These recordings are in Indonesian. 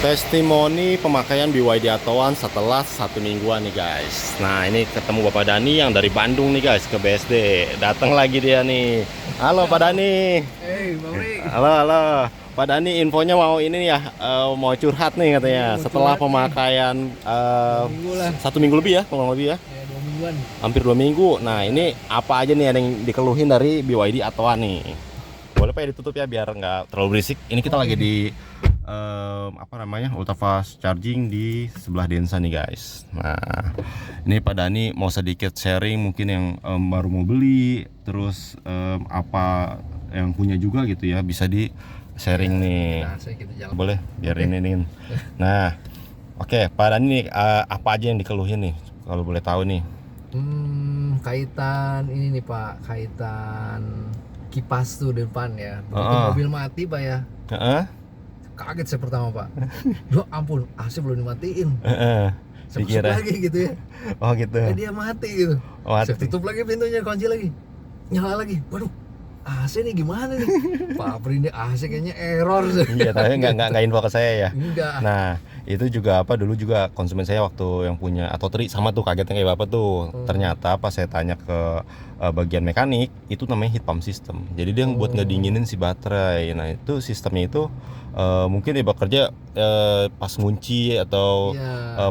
Testimoni pemakaian BYD Atauan setelah 1 mingguan nih guys. Nah ini ketemu Bapak Dani yang dari Bandung nih guys ke BSD. Datang lagi dia nih. Halo Pak Dani. Hey, Bang Ri. Halo. Pak Dani infonya mau ini ya, mau curhat nih katanya. Setelah pemakaian 1 minggu lebih ya, kurang lebih ya. Ya, 2 mingguan. Hampir 2 minggu. Nah ini apa aja nih yang dikeluhin dari BYD Atauan nih? Boleh Pak ya ditutup ya biar nggak terlalu berisik. Ini kita lagi di ultra-fast charging di sebelah Densa nih guys. Nah ini Pak Dani mau sedikit sharing mungkin yang baru mau beli, terus apa yang punya juga gitu ya, bisa di sharing nih. Nah, kita jalan. Boleh biar ini nih. Nah oke, Pak Dani nih, apa aja yang dikeluhin nih kalau boleh tahu nih? Kaitan ini nih Pak, kaitan kipas tuh di depan ya. Begitu mobil mati Pak ya. Kaget saya pertama Pak. Duh ampun, AC belum dimatiin. Saya masuk lagi gitu ya. Oh gitu. Dia mati gitu. Saya tutup lagi pintunya, kunci lagi. Nyala lagi. Waduh, AC nih gimana nih? Pak Apri ini AC kayaknya error. Iya, tapi nggak info ke saya ya. Enggak. Nah itu juga dulu juga konsumen saya waktu yang punya Atau 3 sama tuh, kagetnya kayak bapak tuh. Ternyata pas saya tanya ke bagian mekanik, itu namanya heat pump system. Jadi dia buat ngedinginin si baterai. Nah itu sistemnya itu mungkin dia bekerja pas ngunci atau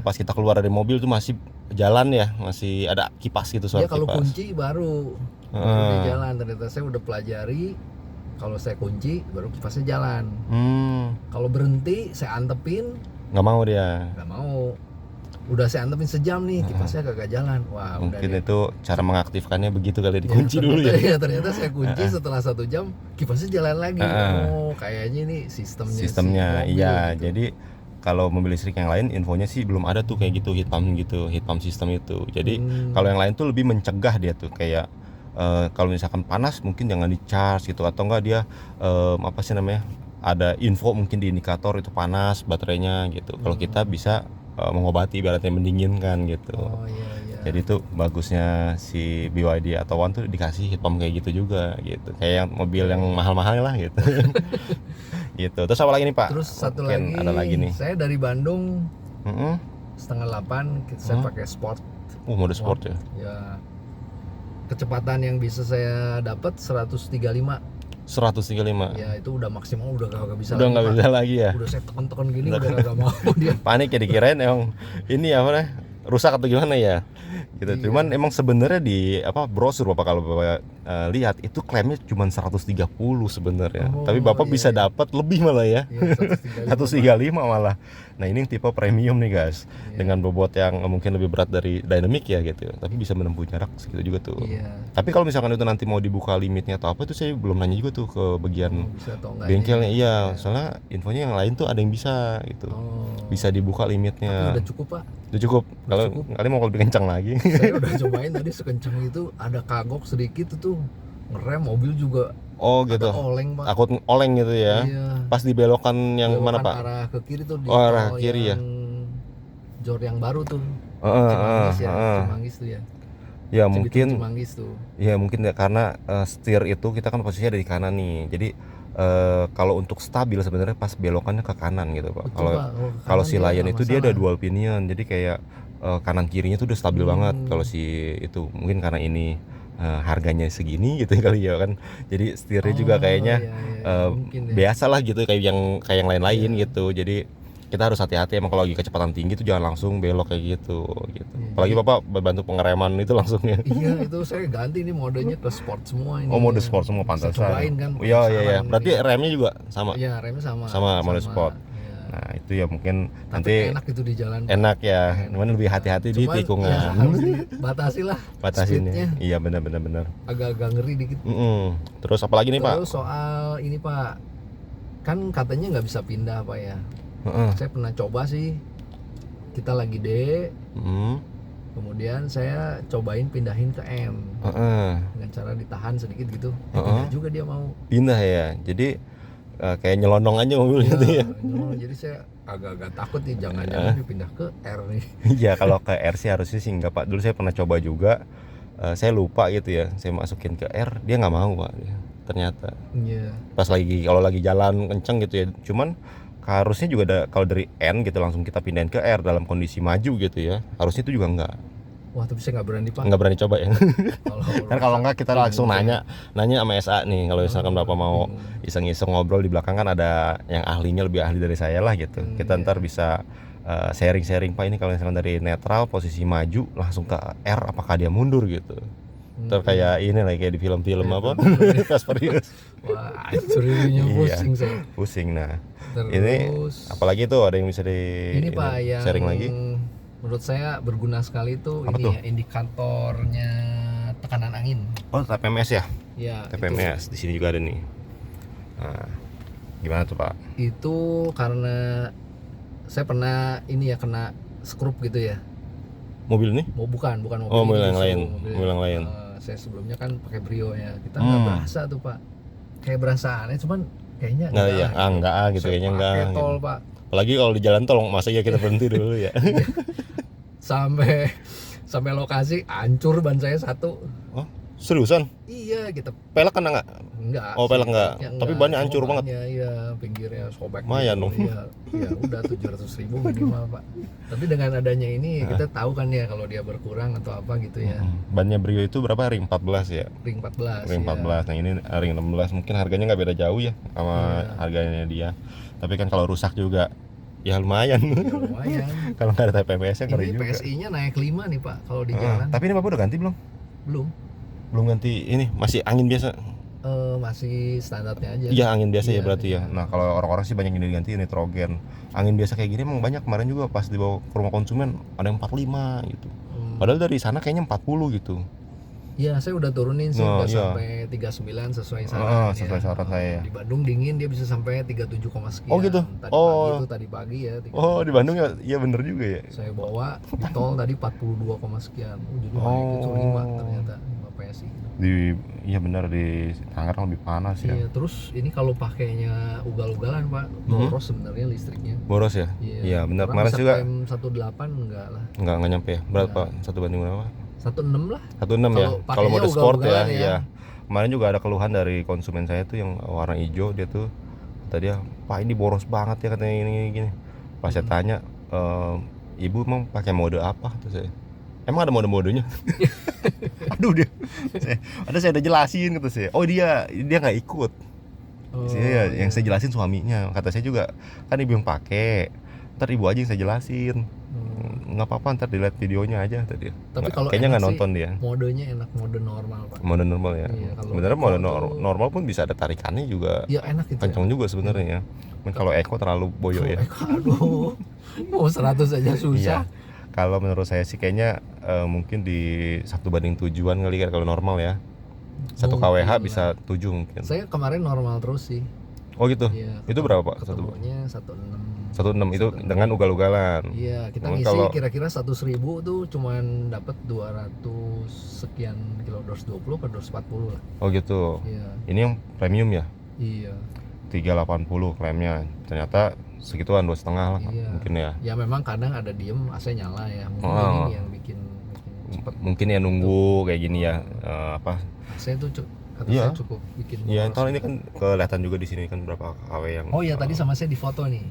pas kita keluar dari mobil tuh masih jalan ya, masih ada kipas gitu, suara kipas. Kalau kunci baru dia jalan. Ternyata saya udah pelajari, kalau saya kunci baru kipasnya jalan. Kalau berhenti saya antepin, nggak mau dia. Nggak mau. Udah saya antepin sejam nih, kipasnya kagak jalan. Wah, mungkin udah itu cara mengaktifkannya begitu kali, dikunci dulu ya. Ya ternyata saya kunci setelah 1 jam kipasnya jalan lagi. Oh kayaknya ini sistemnya iya gitu. Jadi kalau mobil listrik yang lain infonya sih belum ada tuh kayak gitu, heat pump system itu. Jadi kalau yang lain tuh lebih mencegah dia tuh, kayak kalau misalkan panas mungkin jangan di charge gitu, atau enggak dia apa sih namanya, ada info mungkin di indikator itu panas baterainya gitu. Kalau kita bisa mengobati, ibaratnya mendinginkan gitu. Iya. Jadi itu bagusnya si BYD Atauan tuh dikasih heat pump kayak gitu juga gitu. Kayak yang mobil yang mahal-mahal lah gitu. Gitu. Terus apa lagi nih Pak? Terus satu mungkin lagi, ada lagi nih. saya dari Bandung 7:30 saya pakai sport. Mode sport ya. Ya. Kecepatan yang bisa saya dapat 135. 135. Ya itu udah maksimal, udah kagak bisa. Udah nggak bisa lagi ya. Udah saya tekan gini udah kagak mau dia. Panik ya, dikirain emang ini apa nih, rusak atau gimana ya gitu. Iya. Cuman emang sebenarnya di brosur Bapak, kalau Bapak lihat itu klaimnya cuma 130 sebenarnya. Tapi Bapak bisa dapat lebih malah ya. 135 malah. Nah ini tipe premium nih guys, dengan bobot yang mungkin lebih berat dari Dynamic ya gitu, tapi bisa menempuh jarak segitu juga tuh. Tapi kalau misalkan itu nanti mau dibuka limitnya atau apa, itu saya belum nanya juga tuh ke bagian bengkelnya. Iya, soalnya infonya yang lain tuh ada yang bisa gitu, bisa dibuka limitnya. Tapi udah cukup Pak. Udah cukup. Kalau kali mau lebih kencang lagi. Saya udah cobain tadi, sekencang itu ada kagok sedikit tuh, ngerem mobil juga. Oh gitu. Oleng Pak. Takut oleng gitu ya. Iya. Pas dibelokan yang mana Pak? Arah ke kiri tuh. Arah kiri ya. Jor yang baru tuh. Cimanggis tuh ya. Ya mungkin. Cimanggis tuh. Ya mungkin ya, karena setir itu kita kan posisinya dari kanan nih. Jadi kalau untuk stabil sebenarnya pas belokannya ke kanan gitu Pak. Kalau si Lion itu dia ada dual pinion. Jadi kayak kanan kirinya tuh udah stabil banget. Kalau si itu mungkin karena ini harganya segini gitu kali ya kan. Jadi setirnya juga kayaknya biasalah gitu, kayak yang lain-lain gitu. Jadi kita harus hati-hati emang kalau lagi kecepatan tinggi tuh jangan langsung belok kayak gitu. Apalagi Bapak bantu pengereman itu langsungnya. Iya, itu saya ganti nih modenya ke sport semua ini. Oh, mode sport semua, pantas. Kan. Iya. Berarti remnya juga sama. Iya, remnya sama. Sama mode sport. Nah, itu ya mungkin nanti enak itu di jalan. Enak ya. Cuman lebih hati-hati di tikungan. Ya, harus dibatasi lah. Batasinnya. Iya, benar. Agak ngeri dikit. Terus apa lagi nih Pak? Terus soal ini Pak, kan katanya nggak bisa pindah Pak ya. Saya pernah coba sih, kita lagi D, kemudian saya cobain pindahin ke M, dengan cara ditahan sedikit gitu, pindah juga dia mau. Pindah ya, jadi kayak nyelonong aja mobil gitu ya. Jadi saya agak-agak takut nih, jangan-jangan dia pindah ke R nih. Iya, kalau ke R sih harusnya sih enggak Pak. Dulu saya pernah coba juga, saya lupa gitu ya, saya masukin ke R, dia nggak mau Pak, ternyata. Iya. Pas kalau lagi jalan kenceng gitu ya, cuman harusnya juga ada, kalau dari N gitu langsung kita pindahin ke R dalam kondisi maju gitu ya, harusnya itu juga enggak. Wah, tapi saya nggak berani pak. Nggak berani coba ya. Kan kalau enggak kita langsung bingung nanya sama SA nih, kalau misalkan Bapak mau bingung. iseng-iseng ngobrol di belakang kan ada yang ahlinya, lebih ahli dari saya lah gitu. Kita ntar bisa sharing-sharing, Pak ini kalau misalkan dari netral posisi maju langsung ke R apakah dia mundur gitu. Ntar kayak ini lah, kayak di film-film apa Fast Furious. Wah, curinya pusing saya. Pusing. Nah Terus ini apalagi tuh ada yang bisa di ini Pak yang sharing lagi? menurut saya berguna sekali tuh Apa ini tuh? ya, indikatornya tekanan angin. Oh, TPMS ya? Ya, TPMS di sini juga ada nih. Nah, gimana tuh Pak? Itu karena saya pernah ini ya kena skrup gitu ya. Mobil nih? Bukan mobil. Oh, mobil ini yang justru lain. Mobil yang lain. Saya sebelumnya kan pakai Brio ya. Kita nggak berasa tuh Pak. Kayak berasa aneh, cuman kayaknya Nggak ya? Enggak gitu, kayaknya enggak. Pakai tol Gitu. Pak. Apalagi kalau di jalan tol, masa ya kita berhenti dulu ya? sampai lokasi hancur ban saya satu. Oh, seriusan? Iya, kita Pelek kena nggak? enggak. Oh, pelek enggak. Ya, Tapi bannya hancur banget. Iya, pinggirnya sobek. Lumayan dong. Iya, udah 700.000 minimal Pak. Tapi dengan adanya ini kita tahu kan ya kalau dia berkurang atau apa gitu ya. Bannya Brio itu berapa? Ring 14 ya? Ring 14. Ring 14. Nah ini ring 16, mungkin harganya nggak beda jauh ya sama harganya dia. Tapi kan kalau rusak juga ya lumayan. Ya, lumayan. Kalau nggak ada TPMS-nya ngeri Ini juga. PSI-nya naik 5 nih Pak kalau di jalan. Tapi ini Bapak udah ganti belum? Belum. Ganti ini, masih angin biasa. Masih standarnya aja. Iya, angin biasa ya Iya, berarti ya. iya. Nah kalau orang-orang sih banyak yang diganti nitrogen. Angin biasa kayak gini emang banyak, kemarin juga pas dibawa ke rumah konsumen ada yang 45 gitu. Padahal dari sana kayaknya 40 gitu. Iya, saya udah turunin sih Nah, udah iya. sampai 39 sesuai saran. Sesuai saran saya. Di Bandung dingin dia bisa sampai 37, sekian. Oh gitu. Tadi pagi ya. 37. Oh di Bandung ya, iya bener juga ya. Saya bawa di tol tadi 42, sekian. Jadi naik itu 5 ternyata 5 PSI. Iya benar, di Tangerang lebih panas ya. Iya, terus ini kalau pakainya ugal-ugalan Pak, boros sebenarnya listriknya. Boros ya? Iya benar. Orang Kemarin bisa juga klaim 18 enggak lah. nggak nyampe ya. Berapa? 1 banding berapa? 16 lah. 1,6 ya. Kalau Kalau mode pakainya sport ya, ugal-ugalan ya. iya. Kemarin juga ada keluhan dari konsumen saya tuh yang warna hijau, dia tuh tadi ya, Pak ini boros banget ya katanya ini gini. Pas saya tanya, Ibu emang pakai mode apa? Tuh saya. Emang ada mode-modenya? Aduh saya udah jelasin gitu saya. Oh dia nggak ikut. Saya yang saya jelasin suaminya. Kata saya juga kan ibu yang pakai. Ntar ibu aja yang saya jelasin. Nggak apa-apa, ntar dilihat videonya aja tadi. Tapi kalau kayaknya nggak enak nonton dia. Modenya enak, mode normal Pak. Mode normal ya. Iya, kalau Sebenarnya Eco mode tuh- normal pun bisa ada tarikannya juga. Iya enak itu. Kencang juga sebenarnya ya. Cuman kalau Eco terlalu boyo ya. Aduh, mau 100 aja susah. Iya. Kalau menurut saya sih kayaknya mungkin di 1:7 kali kan kalau normal ya. 1 Mungkin kWh lah. bisa 7 mungkin. Saya kemarin normal terus sih. Oh gitu. Iya, Itu berapa Pak? ketemunya 16. 1,6 itu dengan ugal-ugalan. Iya, kita Mungkin ngisi kalau- kira-kira 100.000 tuh cuman dapat 200 sekian kilo, 220 ke 240 lah. Oh gitu. Iya. Ini yang premium ya. Iya. 380 klaimnya. Ternyata segituan 2,5 lah Iya. mungkin ya. Ya memang kadang ada diem AC nyala ya. Mungkin Oh. ini yang bikin cepet. Mungkin ya nunggu kayak gini ya, apa? AC tuh kata Iya. saya cukup bikin Iya, boros. tahun ini kan kelihatan juga di sini kan berapa KW yang. Oh iya, tadi sama saya di foto nih.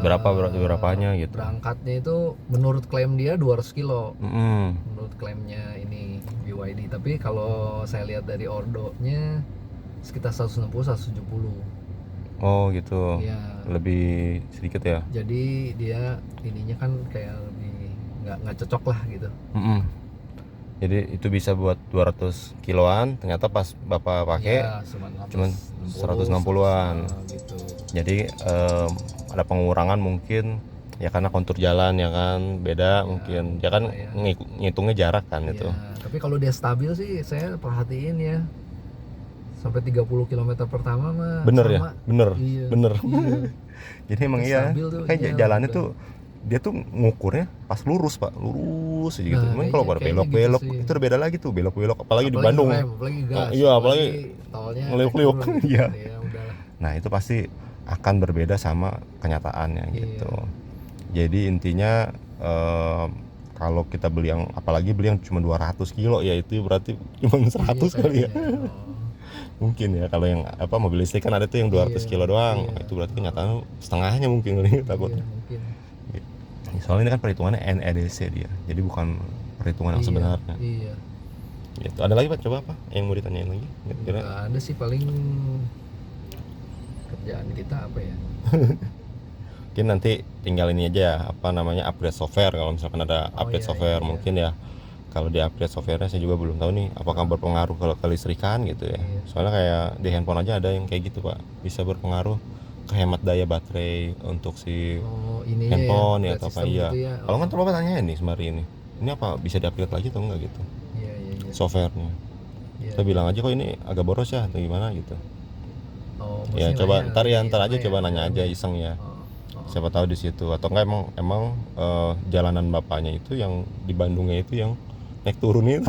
Berapanya gitu. Berangkatnya itu menurut klaim dia 200 kilo. Mm-mm. Menurut klaimnya ini BYD, tapi kalau saya lihat dari ordonya sekitar 160 170. Oh gitu. Iya. Lebih sedikit ya. Jadi dia ininya kan kayak lebih nggak cocok lah gitu. Mm-mm. Jadi itu bisa buat 200 kiloan, ternyata pas Bapak pakai Iya, cuman 160-an. Gitu. Jadi ada pengurangan mungkin ya karena kontur jalan ya kan beda mungkin. Ya kan ya. ngitungnya jarak kan itu. Iya, tapi kalau dia stabil sih saya perhatiin ya. Sampai 30 km pertama mah Bener ya? sama. Bener. Iya. Bener. Iya. Jadi emang Stabil iya tuh, kayak iya, jalannya bener. tuh dia tuh ngukurnya pas lurus Pak, lurus aja gitu. Nah, Cuman kalau pada kayaknya belok-belok gitu sih. itu udah beda lagi tuh, belok-belok apalagi di Apalagi Bandung. rem, apalagi gas. Iya, apalagi tolnya ngeliuk-liuk. naik turun. Iya. Ya udahlah. Nah, itu pasti akan berbeda sama kenyataannya Iya. gitu. Jadi intinya kalau kita beli yang apalagi beli yang cuma 200 kilo ya itu berarti cuma 100 Iya, kali ya. kayaknya. Mungkin ya kalau yang apa mobil listrik kan ada tuh yang 200 kilo doang. Iya. Itu berarti kenyataannya setengahnya mungkin kali takut. Iya, mungkin. Soalnya ini kan perhitungannya NEDC dia. Jadi bukan perhitungan yang Iya, sebenarnya. iya. Gitu. Ada lagi Pak, coba apa yang mau ditanyain lagi? Kira-kira Nggak ada sih, paling kerjaan kita apa ya? mungkin nanti tinggal ini aja apa namanya upgrade software kalau misalkan ada update Iya, software iya. mungkin ya. Kalau di upgrade softwarenya saya juga belum tahu nih apakah berpengaruh kalau ke listrikan gitu ya. Iya. Soalnya kayak di handphone aja ada yang kayak gitu Pak, bisa berpengaruh ke hemat daya baterai untuk si Oh, ininya handphone ya ya, atau apa sistem iya. gitu ya. Kalau nggak terlalu tanya nih semari ini apa bisa di-upgrade lagi atau enggak gitu Iya, iya, iya. softwarenya. Iya. Kita bilang aja kok ini agak boros ya atau gimana gitu. Oh, Ya mesti coba nanya ntar aja apa coba ya, nanya aja dalamnya. iseng ya. Oh, Siapa tahu di situ atau enggak emang jalanan bapaknya itu yang di Bandungnya itu yang naik turun itu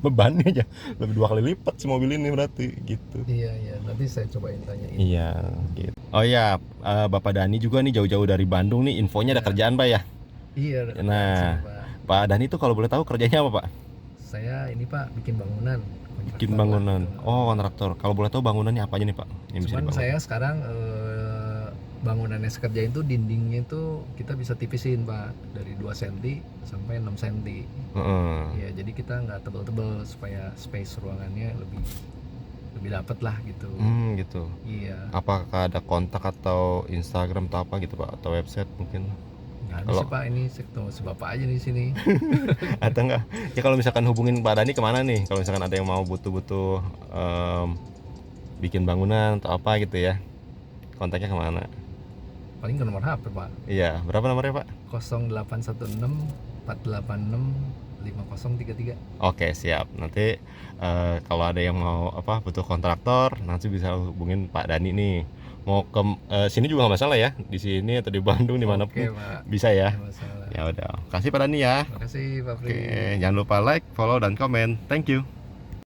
bebannya aja lebih 2 kali lipat si mobil ini berarti gitu. iya, iya. Nanti saya cobain tanyain. Iya gitu. Oh iya, Bapak Dani juga nih jauh-jauh dari Bandung nih, infonya ada Iya. kerjaan Pak ya. Iya, ada Nah, kerjaan sih, Pak. Pak Dani tuh kalau boleh tahu kerjanya apa Pak? Saya ini Pak bikin bangunan. Bikin kontraktor bangunan. lah. Oh, kontraktor. Kalau boleh tahu bangunannya apa aja nih Pak yang bisa Cuman dibangun? saya sekarang bangunan yang saya kerjain tuh dindingnya itu kita bisa tipisin Pak, dari 2 cm sampai 6 cm. Heeh. Ya, jadi kita nggak tebel-tebel supaya space ruangannya lebih dapat lah gitu. Gitu. Iya. Apakah ada kontak atau Instagram atau apa gitu Pak atau website mungkin? Nggak ada Kalau sih Pak, ini sektor sebapak aja di sini. atau enggak? Ya kalau misalkan hubungin Pak Dani kemana nih? Kalau misalkan ada yang mau butuh bikin bangunan atau apa gitu ya, kontaknya kemana? Paling ke nomor HP Pak, Iya, berapa nomornya Pak? 0816 486 5033. Oke siap. Nanti kalau ada yang mau apa butuh kontraktor, nanti bisa hubungin Pak Dani nih. Mau ke sini juga nggak masalah ya, di sini atau di Bandung dimanapun Oke Pak, bisa ya. nggak masalah. Ya udah, kasih Pak Dani ya. Terima kasih Pak Pri. Oke, jangan lupa like, follow dan komen. Thank you.